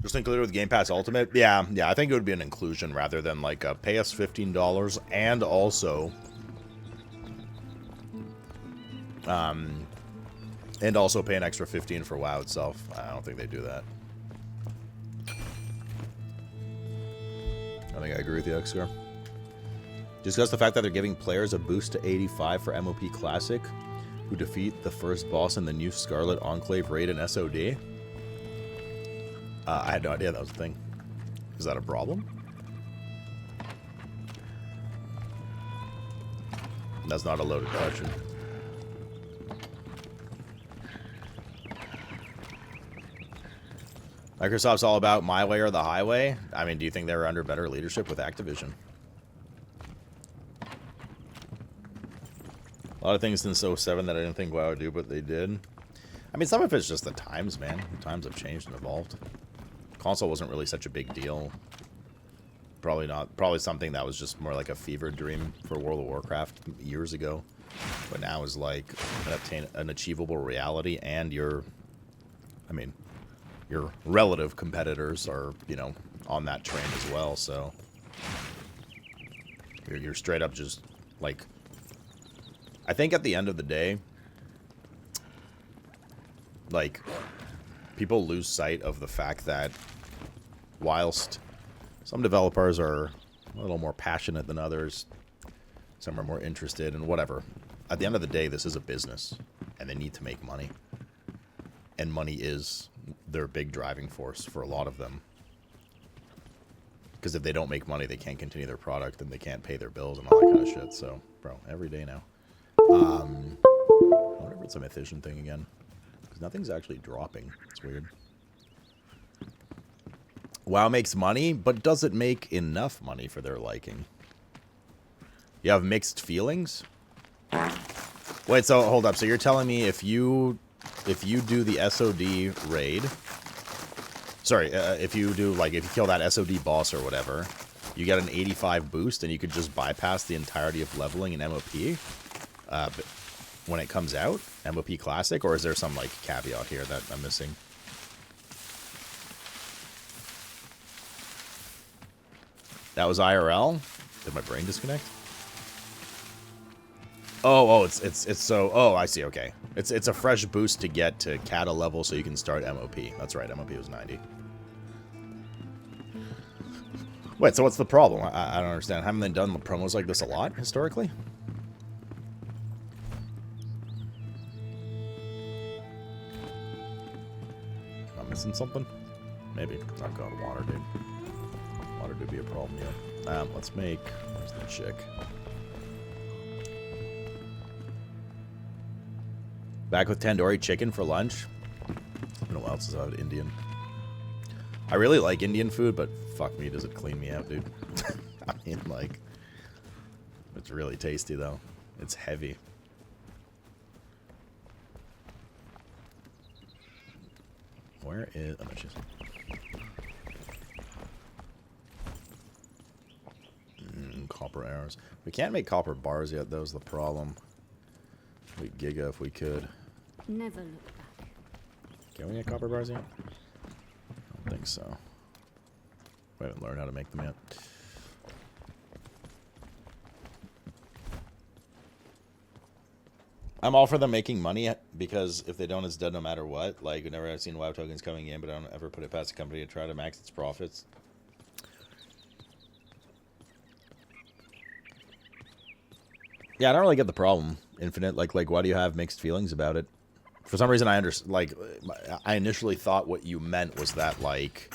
Just included with Game Pass Ultimate? Yeah, I think it would be an inclusion rather than like a pay us $15 and also pay an extra $15 for WoW itself. I don't think they do that. I think I agree with you, X-Scar. Discuss the fact that they're giving players a boost to 85 for MOP Classic who defeat the first boss in the new Scarlet Enclave raid in SOD. I had no idea that was a thing. Is that a problem? That's not a loaded question. Microsoft's all about my way or the highway. I mean, do you think they were under better leadership with Activision? A lot of things since 07 that I didn't think WoW would do, but they did. I mean, some of it's just the times, man. The times have changed and evolved. Console wasn't really such a big deal. Probably not. Probably something that was just more like a fever dream for World of Warcraft years ago. But now is like an achievable reality, and your relative competitors are, you know, on that train as well. So you're straight up just like, I think at the end of the day, like, people lose sight of the fact that whilst some developers are a little more passionate than others, some are more interested in whatever, at the end of the day, this is a business, and they need to make money. And money is their big driving force for a lot of them. Because if they don't make money, they can't continue their product, and they can't pay their bills and all that kind of shit. So, bro, every day now. I wonder if it's a Mythician thing again. Because nothing's actually dropping. It's weird. WoW makes money, but does it make enough money for their liking? You have mixed feelings? Wait, so hold up. So you're telling me if you do the SOD raid, sorry, if you kill that SOD boss or whatever, you get an 85 boost, and you could just bypass the entirety of leveling in MOP when it comes out, MOP Classic, or is there some like caveat here that I'm missing? That was IRL? Did my brain disconnect? Oh, it's so, oh, I see, okay. It's a fresh boost to get to Kata level so you can start MOP. That's right, MOP was 90. Wait, so what's the problem? I don't understand. Haven't they done promos like this a lot, historically? Am I missing something? Maybe. Oh god, water, dude. Water would be a problem, yeah. Let's make, where's the chick? Back with tandoori chicken for lunch. It's been a while since I've had Indian. I really like Indian food, but fuck me, does it clean me out, dude. I mean, like, it's really tasty, though. It's heavy. Where is... oh, no, she's... copper arrows. We can't make copper bars yet, though, is the problem. We giga if we could. Never look back. Can we get copper bars yet? I don't think so. We haven't learned how to make them yet. I'm all for them making money, because if they don't, it's dead no matter what. Like, whenever I've seen WoW tokens coming in, but I don't ever put it past a company to try to max its profits. Yeah, I don't really get the problem, Infinite. Like, why do you have mixed feelings about it? For some reason, I initially thought what you meant was that, like...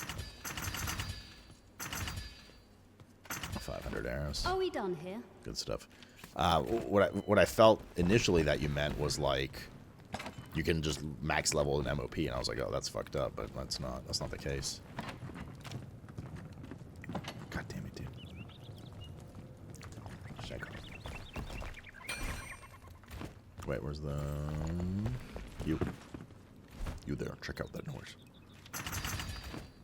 500 arrows. Are we done here? Good stuff. What I felt initially that you meant was, like, you can just max level an MOP, and I was like, oh, that's fucked up, but that's not the case. God damn it, dude. Check. Wait, where's the... You there. Check out that noise.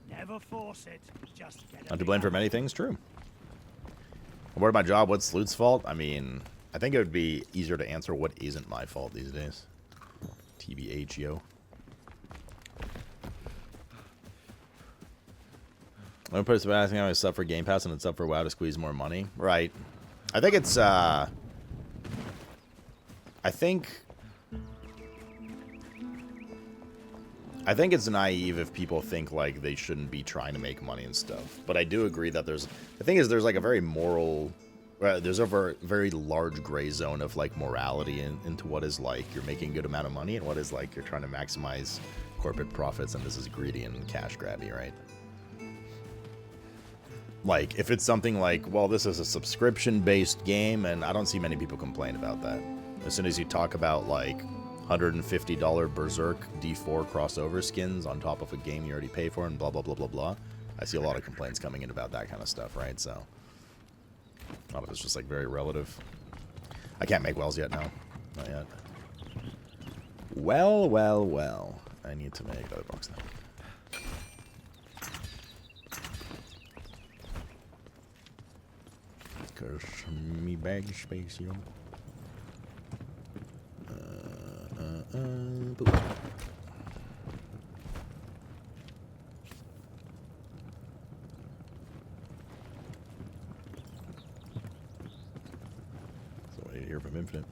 Never force it. Just get Not to blame for many things, true. What about my job? What's Sloot's fault? I mean, I think it would be easier to answer what isn't my fault these days. TBH, yo. One person asking how it's up for Game Pass and it's up for WoW to squeeze more money. Right. I think it's, I think it's naive if people think, like, they shouldn't be trying to make money and stuff. But I do agree that there's, the thing is, there's, like, a very moral, there's a very large gray zone of, like, morality into what is, like, you're making a good amount of money and what is, like, you're trying to maximize corporate profits and this is greedy and cash grabby, right? Like, if it's something like, well, this is a subscription-based game, and I don't see many people complain about that. As soon as you talk about, like, $150 Berserk D4 crossover skins on top of a game you already pay for and blah, blah, blah, blah, blah, I see a lot of complaints coming in about that kind of stuff, right? So, a lot of it's just, like, very relative. I can't make wells yet, no. Not yet. Well, well, well. I need to make another box now. Cause me bag space, yo. Boop. So I need to hear from Infinite.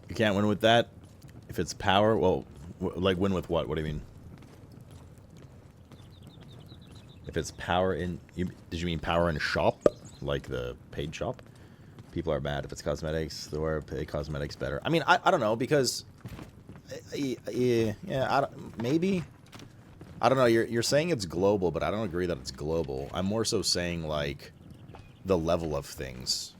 You can't win with that. If it's power, well, like win with what? What do you mean? If it's power in, did you mean power in shop, like the paid shop? People are mad if it's cosmetics. Or pay cosmetics better. I mean, I don't know because, yeah, maybe. I don't know. You're saying it's global, but I don't agree that it's global. I'm more so saying like the level of things.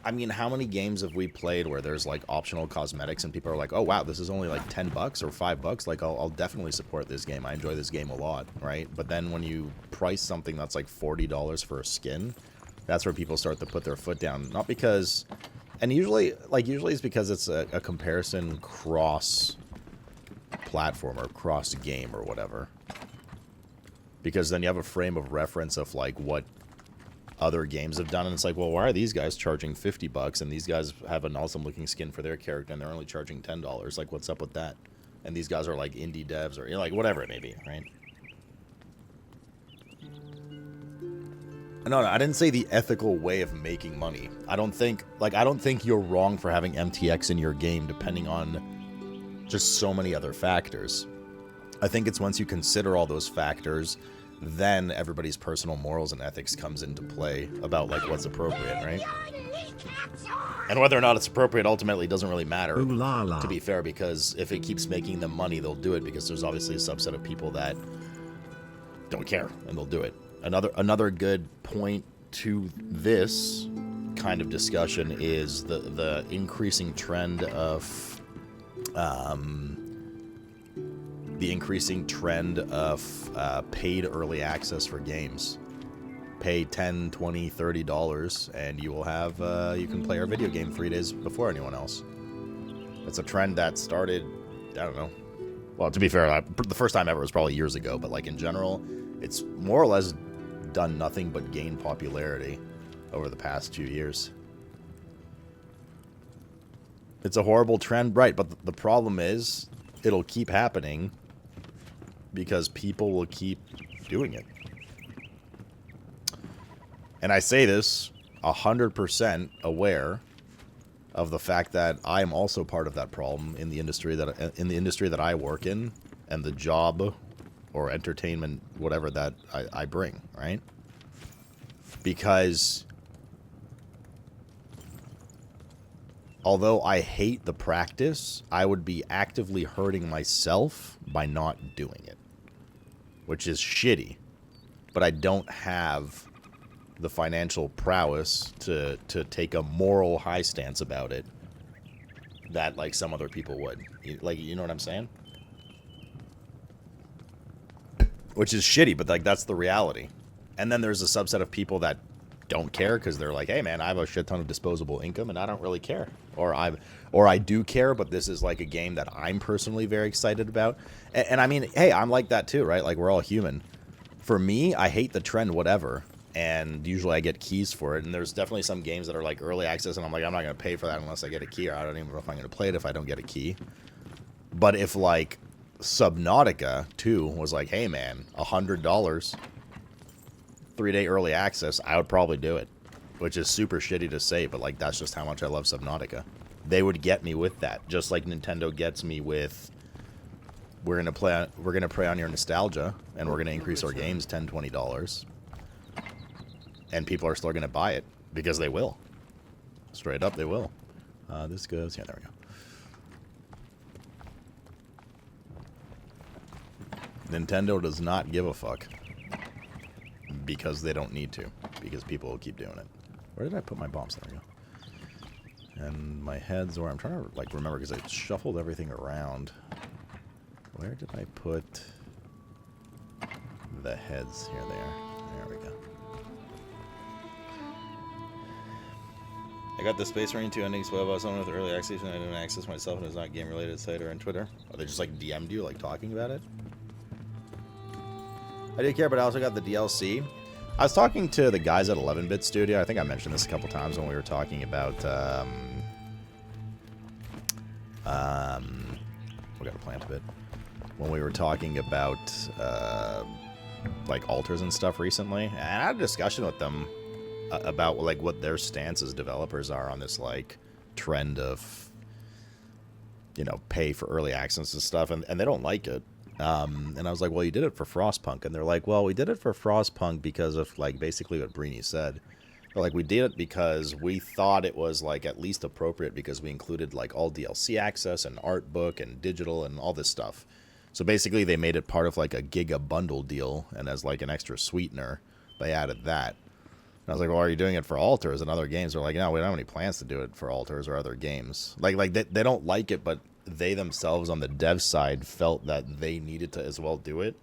I mean, how many games have we played where there's like optional cosmetics and people are like, oh wow, this is only like $10 or $5. Like, I'll definitely support this game. I enjoy this game a lot, right? But then when you price something that's like $40 for a skin, that's where people start to put their foot down. Not because, and usually it's because it's a comparison cross platform or cross game or whatever. Because then you have a frame of reference of like what other games have done, and it's like, well, why are these guys charging $50 and these guys have an awesome looking skin for their character and they're only charging $10? Like, what's up with that? And these guys are like indie devs or, you know, like whatever it may be, right? No, I didn't say the ethical way of making money. I don't think you're wrong for having MTX in your game depending on just so many other factors. I think it's once you consider all those factors, then everybody's personal morals and ethics comes into play about like what's appropriate, right? And whether or not it's appropriate ultimately doesn't really matter, to be fair, because if it keeps making them money, they'll do it because there's obviously a subset of people that don't care and they'll do it. Another good point to this kind of discussion is the increasing trend of paid early access for games. Pay $10, $20, $30 and you will have you can play our video game 3 days before anyone else. It's a trend that started, I don't know. Well, to be fair, the first time ever was probably years ago, but like in general, it's more or less done nothing but gain popularity over the past few years. It's a horrible trend, right? But the problem is, it'll keep happening because people will keep doing it. And I say this 100% aware of the fact that I am also part of that problem in the industry that I work in, and the job or entertainment, whatever that I bring, right? Because although I hate the practice, I would be actively hurting myself by not doing it, which is shitty. But I don't have the financial prowess to take a moral high stance about it that like some other people would. Like, you know what I'm saying? Which is shitty, but like that's the reality. And then there's a subset of people that don't care because they're like, hey man, I have a shit ton of disposable income and I don't really care. Or I do care, but this is like a game that I'm personally very excited about. And I mean, hey, I'm like that too, right? Like, we're all human. For me, I hate the trend, whatever. and usually I get keys for it. And there's definitely some games that are like early access, and I'm like, I'm not going to pay for that unless I get a key, or I don't even know if I'm going to play it if I don't get a key. But if like Subnautica 2 was like, hey man, $100, 3-day early access, I would probably do it. Which is super shitty to say, but like that's just how much I love Subnautica. They would get me with that, just like Nintendo gets me with. We're gonna prey on your nostalgia, and we're gonna increase our games $10, $20, and people are still gonna buy it because they will. Straight up, they will. This goes. Yeah, there we go. Nintendo does not give a fuck because they don't need to, because people will keep doing it. Where did I put my bombs? There we go. And my heads, where I'm trying to like remember because I shuffled everything around. Where did I put the heads? Here they are. There we go. I got the Space Marine 2 endings web. I was on with early access and I didn't access myself, and it's not game related site or on Twitter. Or they just like DM'd you like talking about it? I did care, but I also got the DLC. I was talking to the guys at 11-Bit Studio. I think I mentioned this a couple times when we were talking about we got to plant a bit. When we were talking about like alters and stuff recently, and I had a discussion with them about like what their stance as developers are on this like trend of, you know, pay for early access and stuff, and they don't like it. And I was like, well, you did it for Frostpunk. And they're like, well, we did it for Frostpunk because of, like, basically what Breeny said. They're like, we did it because we thought it was, like, at least appropriate because we included, like, all DLC access and art book and digital and all this stuff. So basically they made it part of, like, a Giga bundle deal. And as, like, an extra sweetener, they added that. And I was like, well, are you doing it for alters and other games? They're like, no, we don't have any plans to do it for alters or other games. Like they don't like it, but they themselves on the dev side felt that they needed to as well do it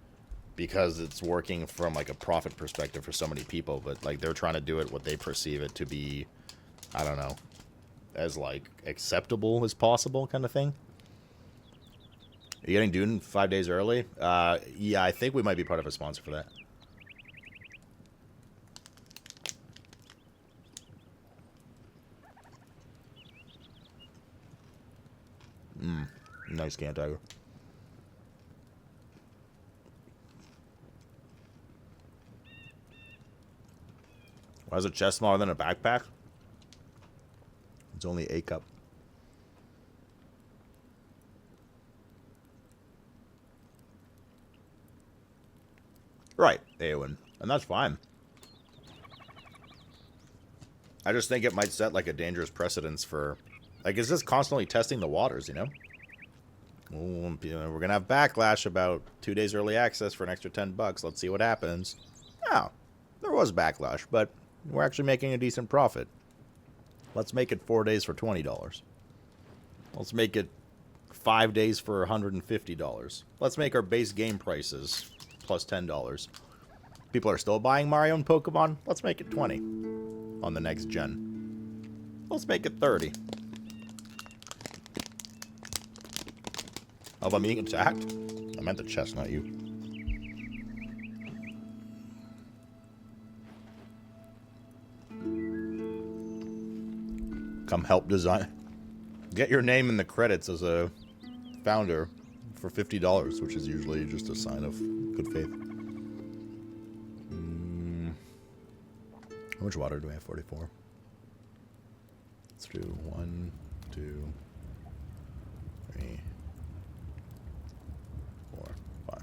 because it's working from like a profit perspective for so many people, but like they're trying to do it what they perceive it to be, I don't know, as like acceptable as possible kind of thing. Are you getting Dune 5 days early? Yeah, I think we might be part of a sponsor for that. Nice can tiger. Why is a chest smaller than a backpack? It's only a cup. Right, Eowyn. And that's fine. I just think it might set like a dangerous precedence for... Like, it's just constantly testing the waters, you know? Ooh, you know, we're going to have backlash about 2 days early access for an extra $10. Let's see what happens. Oh, there was backlash, but we're actually making a decent profit. Let's make it 4 days for $20. Let's make it 5 days for $150. Let's make our base game prices plus $10. People are still buying Mario and Pokemon. Let's make it 20 on the next gen. Let's make it 30. Oh, I'm being attacked? I meant the chest, not you. Come help design. Get your name in the credits as a founder for $50, which is usually just a sign of good faith. How much water do we have? 44. Let's do 1, 2, 3, 4, 5.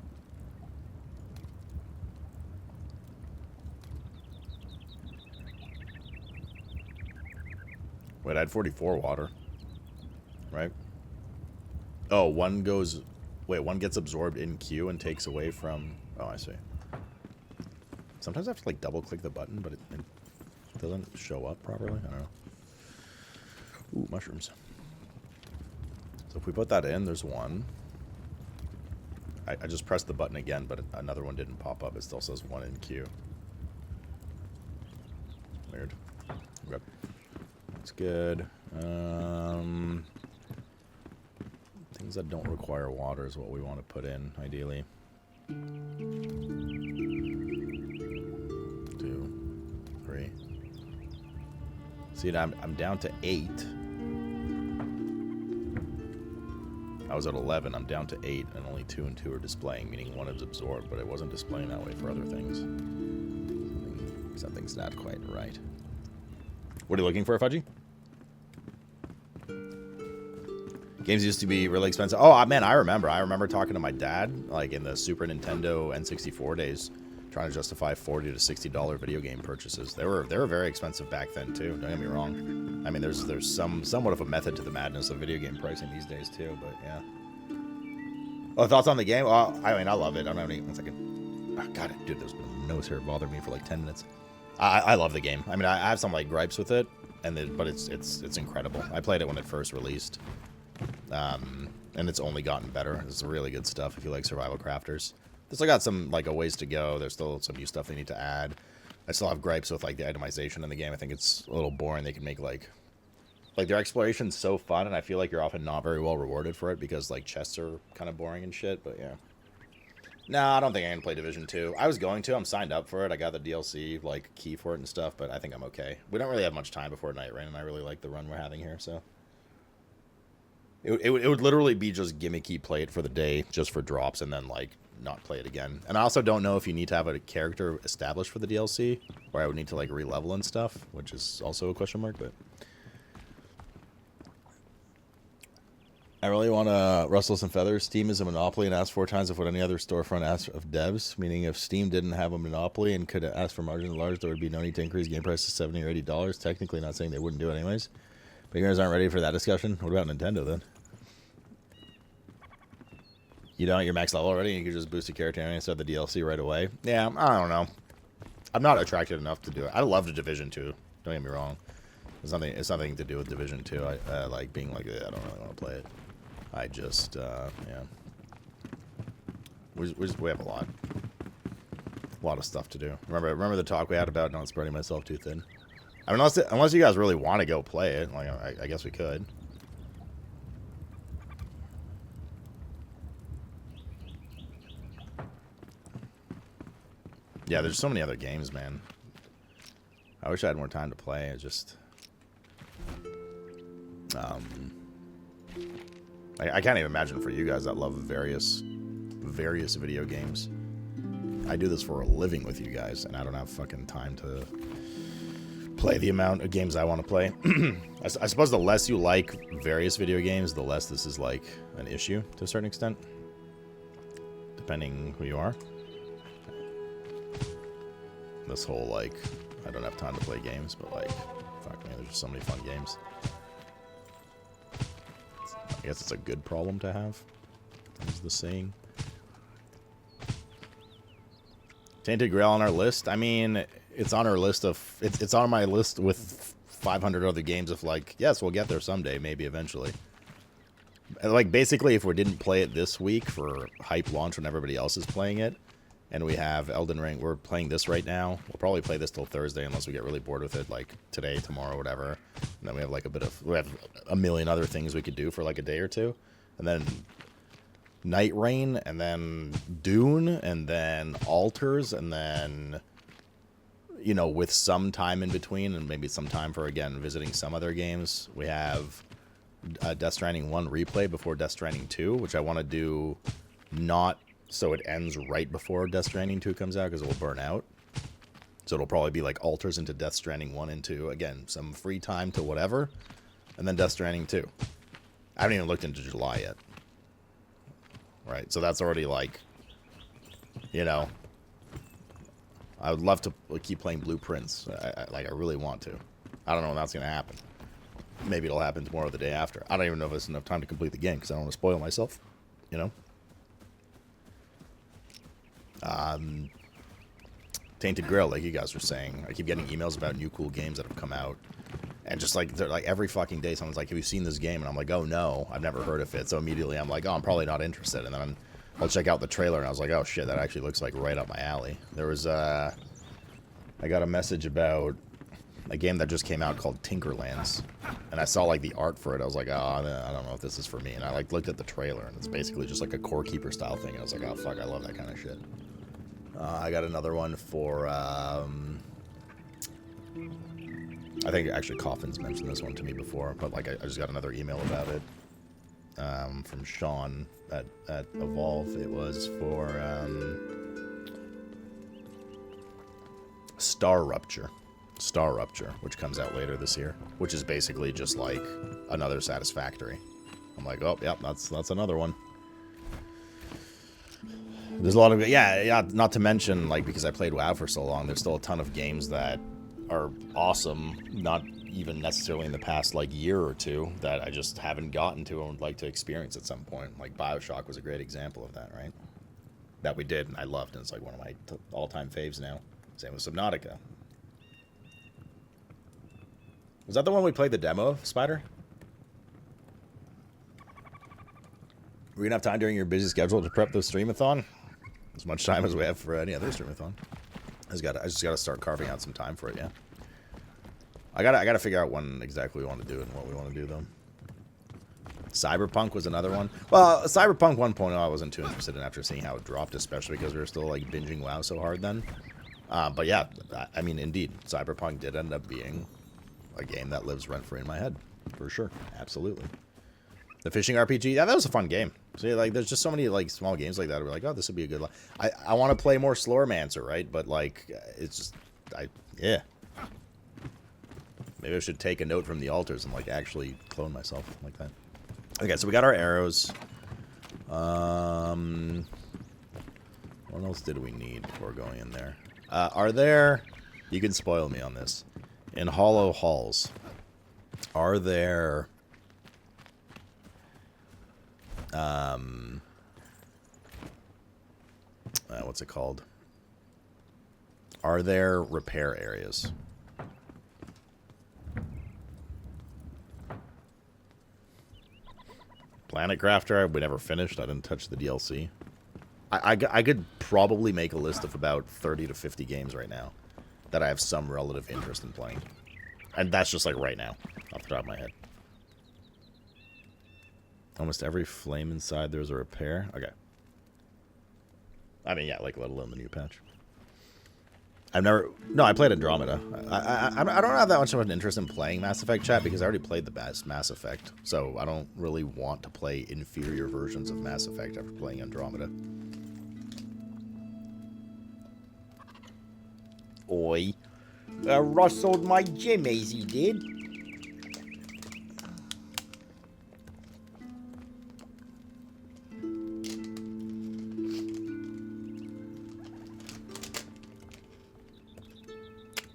Wait, I had 44 water. Right? Oh, one goes... Wait, one gets absorbed in queue and takes away from... Oh, I see. Sometimes I have to, like, double-click the button, but it doesn't show up properly. I don't know. Ooh, mushrooms. So if we put that in, there's one. I just pressed the button again, but another one didn't pop up. It still says 1 in queue. Weird. Okay. That's good. Things that don't require water is what we want to put in, ideally. 2. See, I'm down to 8. I was at 11. I'm down to 8, and only 2 and 2 are displaying, meaning 1 is absorbed, but it wasn't displaying that way for other things. Something's not quite right. What are you looking for, Fudgy? Games used to be really expensive. Oh, man, I remember. I remember talking to my dad, like, in the Super Nintendo N64 days, trying to justify $40 to $60 video game purchases. They were very expensive back then, too. Don't get me wrong. I mean, there's somewhat of a method to the madness of video game pricing these days, too, but, yeah. Oh, thoughts on the game? Well, I mean, I love it. I don't have any... One second. Oh, God, dude, there's no nose hair bothered me for, like, 10 minutes. I love the game. I mean, I have some, like, gripes with it, but it's incredible. I played it when it first released. And it's only gotten better. It's really good stuff if you like survival crafters. They still got some, like, a ways to go. There's still some new stuff they need to add. I still have gripes with, like, the itemization in the game. I think it's a little boring. They can make, like, their exploration's so fun, and I feel like you're often not very well rewarded for it because, like, chests are kind of boring and shit, but yeah. No, I don't think I'm going to play Division 2. I was going to. I'm signed up for it. I got the DLC, like, key for it and stuff, but I think I'm okay. We don't really have much time before Night Rain, and I really like the run we're having here, so... It would literally be just gimmicky, play it for the day, just for drops, and then, like, not play it again. And I also don't know if you need to have a character established for the DLC, or I would need to, like, re-level and stuff, which is also a question mark, but... I really want to rustle some feathers. Steam is a monopoly and asks 4 times of what any other storefront asks of devs, meaning if Steam didn't have a monopoly and could ask for margin large, there would be no need to increase game price to $70 or $80. Technically, not saying they wouldn't do it anyways. But you guys aren't ready for that discussion? What about Nintendo, then? You don't, you're max level already, and you can just boost a character and start the DLC right away? Yeah, I don't know. I'm not attracted enough to do it. I love the Division 2. Don't get me wrong. It's nothing to do with Division 2. I like being like, I don't really want to play it. I just, yeah. We have a lot of stuff to do. Remember the talk we had about not spreading myself too thin? I mean, unless you guys really want to go play it, like, I guess we could. Yeah, there's so many other games, man. I wish I had more time to play. It's just... I can't even imagine for you guys that love various video games. I do this for a living with you guys, and I don't have fucking time to play the amount of games I want to play. I suppose the less you like various video games, the less this is, like, an issue to a certain extent. Depending who you are. This whole, like, I don't have time to play games, but, like, fuck man, there's just so many fun games. I guess it's a good problem to have, is the saying. Tainted Grail on our list? I mean, it's on our list of... It's on my list with 500 other games of, like, yes, we'll get there someday, maybe eventually. Like, basically, if we didn't play it this week for hype launch when everybody else is playing it, and we have Elden Ring, we're playing this right now. We'll probably play this till Thursday unless we get really bored with it, like today, tomorrow, whatever. And then we have like we have a million other things we could do for like a day or two. And then Night Rain, and then Dune, and then Altars, and then, you know, with some time in between, and maybe some time for, again, visiting some other games. We have Death Stranding 1 replay before Death Stranding 2, which I want to do not... so it ends right before Death Stranding 2 comes out, because it will burn out. So it'll probably be like Altars into Death Stranding 1 and 2. Again, some free time to whatever. And then Death Stranding 2. I haven't even looked into July yet. Right, so that's already like... You know... I would love to keep playing Blueprints. I really want to. I don't know when that's going to happen. Maybe it'll happen tomorrow or the day after. I don't even know if it's enough time to complete the game, because I don't want to spoil myself. You know? Tainted Grail, like you guys were saying. I keep getting emails about new cool games that have come out. And just like, they're like every fucking day someone's like, have you seen this game? And I'm like, oh no, I've never heard of it. So immediately I'm like, oh, I'm probably not interested. And then I'll check out the trailer and I was like, oh shit, that actually looks like right up my alley. There was, I got a message about a game that just came out called Tinkerlands. And I saw like the art for it. I was like, oh, I don't know if this is for me. And I like looked at the trailer and it's basically just like a Core Keeper style thing. And I was like, oh fuck, I love that kind of shit. I got another one for I think actually Coffin's mentioned this one to me before, but like I just got another email about it from Sean at Evolve. It was for Star Rupture, which comes out later this year, which is basically just like another Satisfactory. I'm like, oh, yep, that's another one. There's a lot of, yeah, not to mention, like, because I played WoW for so long, there's still a ton of games that are awesome, not even necessarily in the past, like, year or two, that I just haven't gotten to and would like to experience at some point. Like, BioShock was a great example of that, right? That we did, and I loved, and it's like one of my all-time faves now. Same with Subnautica. Was that the one we played the demo of, Spider? We're gonna have time during your busy schedule to prep the streamathon? As much time as we have for any other streamathon. I just gotta start carving out some time for it, yeah. I gotta figure out when exactly we want to do it and what we want to do, though. Cyberpunk was another one. Well, Cyberpunk 1.0 I wasn't too interested in after seeing how it dropped, especially because we were still, like, binging WoW so hard then. But yeah, I mean, indeed, Cyberpunk did end up being a game that lives rent-free in my head. For sure. Absolutely. The fishing RPG, yeah, that was a fun game. See, like, there's just so many, like, small games like that where, like, oh, this would be a good one. I want to play more Slowromancer, right? But, like, it's just, yeah. Maybe I should take a note from the altars and, like, actually clone myself like that. Okay, so we got our arrows. What else did we need before going in there? Are there, you can spoil me on this, in Hollow Halls, are there, what's it called? Are there repair areas? Planet Crafter, we never finished. I didn't touch the DLC. I could probably make a list of about 30 to 50 games right now that I have some relative interest in playing. And that's just like right now, off the top of my head. Almost every flame inside there's a repair. Okay. I mean, yeah, like let alone the new patch. I've never... No, I played Andromeda. I don't have that much of an interest in playing Mass Effect, chat, because I already played the best Mass Effect. So I don't really want to play inferior versions of Mass Effect after playing Andromeda. Oi. Rustled my jimmies, he did.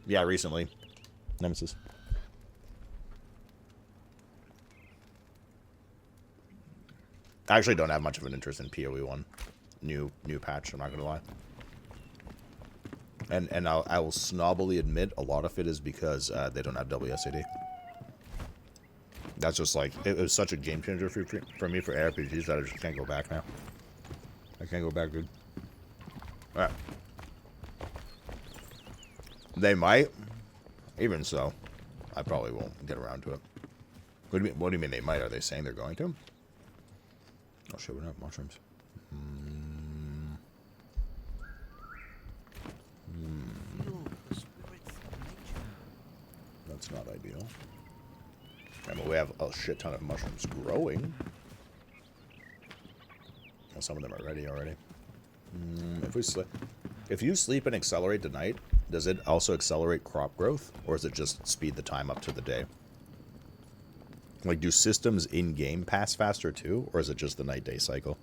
Yeah, recently. Nemesis. I actually don't have much of an interest in PoE 1. New patch, I'm not gonna lie. And I will snobbily admit a lot of it is because they don't have WSAD. That's just like, it was such a game changer for me for ARPGs that I just can't go back now. I can't go back, dude. Alright. They might. Even so, I probably won't get around to it. What do you mean they might? Are they saying they're going to? Oh shit, we don't have mushrooms. That's not ideal. Yeah, but we have a shit ton of mushrooms growing. Well, some of them are ready already. If you sleep and accelerate tonight, does it also accelerate crop growth, or is it just speed the time up to the day? Like, do systems in-game pass faster too, or is it just the night-day cycle?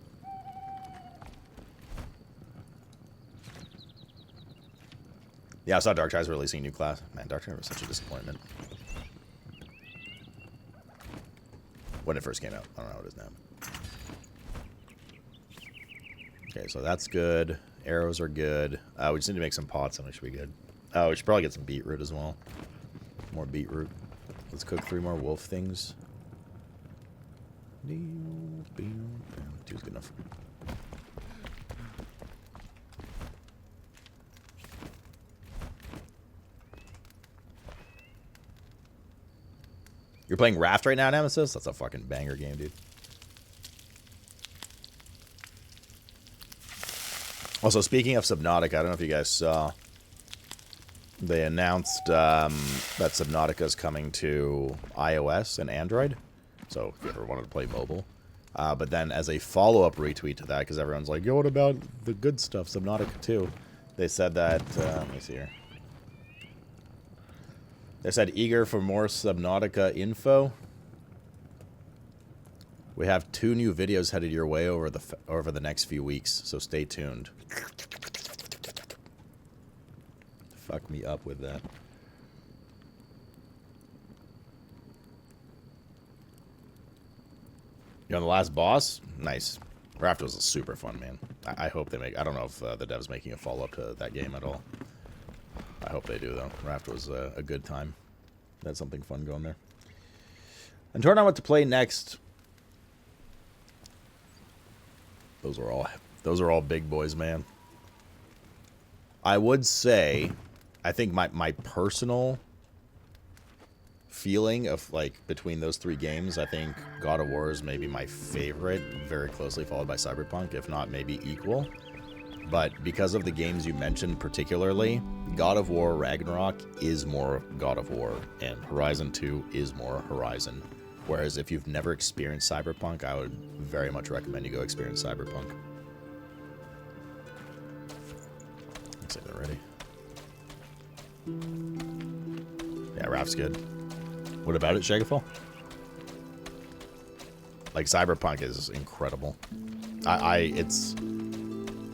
Yeah, I saw Dark Skies releasing a new class. Man, Dark Skies was such a disappointment. When it first came out. I don't know how it is now. Okay, so that's good. Arrows are good. We just need to make some pots and we should be good. Oh, we should probably get some beetroot as well. More beetroot. Let's cook 3 more wolf things. 2's good enough. You're playing Raft right now, Nemesis? That's a fucking banger game, dude. Also, speaking of Subnautica, I don't know if you guys saw. They announced that Subnautica is coming to iOS and Android. So if you ever wanted to play mobile. But then as a follow-up retweet to that, because everyone's like, yo, what about the good stuff, Subnautica 2? They said that, let me see here. They said, eager for more Subnautica info. We have 2 new videos headed your way over the next few weeks, so stay tuned. Fuck me up with that. You know, the last boss? Nice. Raft was super fun, man. I hope they make... I don't know if the dev's making a follow-up to that game at all. I hope they do, though. Raft was a good time. That's something fun going there. And turn on what to play next. Those are all big boys, man. I would say, I think my personal feeling of, like, between those 3 games, I think God of War is maybe my favorite, very closely followed by Cyberpunk, if not maybe equal. But because of the games you mentioned particularly, God of War Ragnarok is more God of War, and Horizon 2 is more Horizon. Whereas if you've never experienced Cyberpunk, I would very much recommend you go experience Cyberpunk. Let's see if they're ready. Yeah, Raft's good. What about it, Shagafall? Like, Cyberpunk is incredible.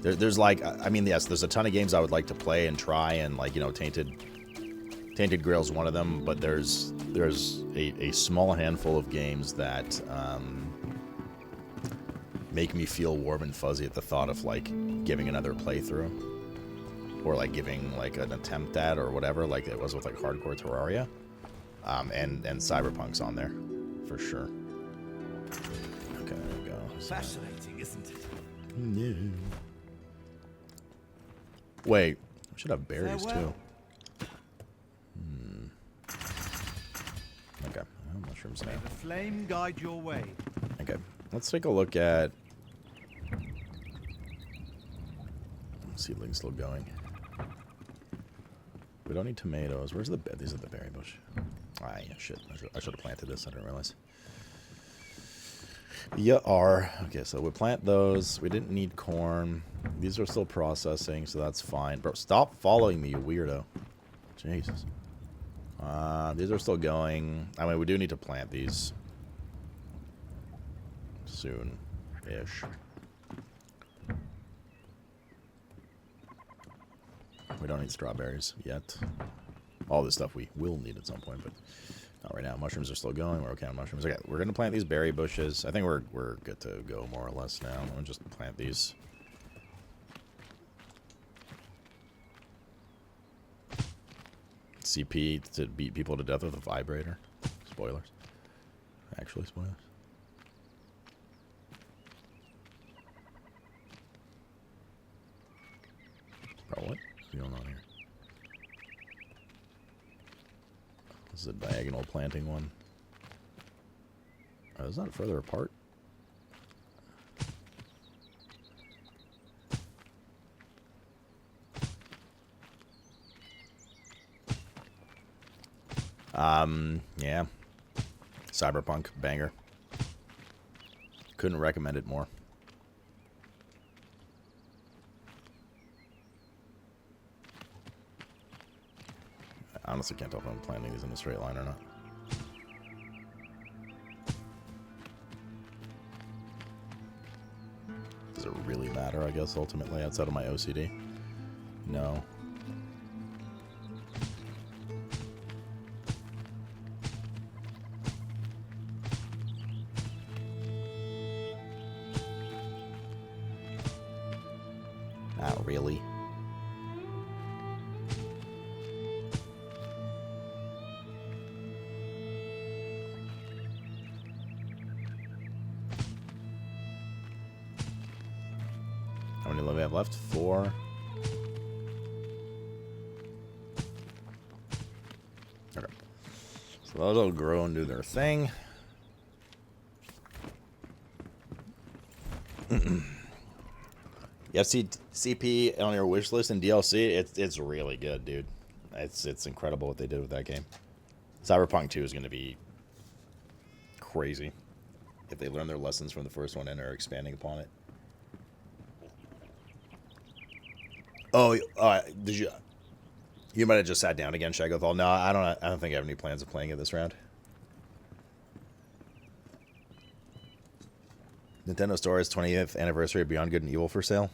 There's like, I mean, yes, there's a ton of games I would like to play and try, and, like, you know, Tainted Grail's one of them, but there's a small handful of games that make me feel warm and fuzzy at the thought of, like, giving another playthrough, or, like, giving, like, an attempt at, or whatever, like it was with, like, Hardcore Terraria. And Cyberpunk's on there, for sure. Okay, there we go. Fascinating, isn't it? Yeah. Wait, we should have berries, Farewell. too. Okay, well, mushrooms now. May the flame guide your way. Okay, let's take a look at... Seedling's still going. We don't need tomatoes. Where's the... These are the berry bush. Ah, yeah, shit. I should have planted this. I didn't realize. Yeah, are. Okay, so we plant those. We didn't need corn. These are still processing, so that's fine. Bro, stop following me, you weirdo. Jesus. These are still going. I mean, we do need to plant these soon-ish. We don't need strawberries yet. All this stuff we will need at some point, but not right now. Mushrooms are still going. We're okay on mushrooms. Okay, we're going to plant these berry bushes. I think we're good to go more or less now. We'll just plant these. CP to beat people to death with a vibrator. Spoilers. Actually, spoilers. Bro, what is going on here? This is a diagonal planting one. Oh, is that further apart? Yeah. Cyberpunk, banger. Couldn't recommend it more. I honestly can't tell if I'm planting these in a straight line or not. Does it really matter, I guess, ultimately, outside of my OCD? No. Not really. How many do we have left? 4. Okay. So those will grow and do their thing. You have CP on your wish list in DLC. It's really good, dude. It's incredible what they did with that game. Cyberpunk 2 is going to be crazy if they learn their lessons from the first one and are expanding upon it. Oh, did you? You might have just sat down again, Shagothal. No, I don't think I have any plans of playing it this round. Nintendo Store's 20th anniversary of Beyond Good and Evil for sale.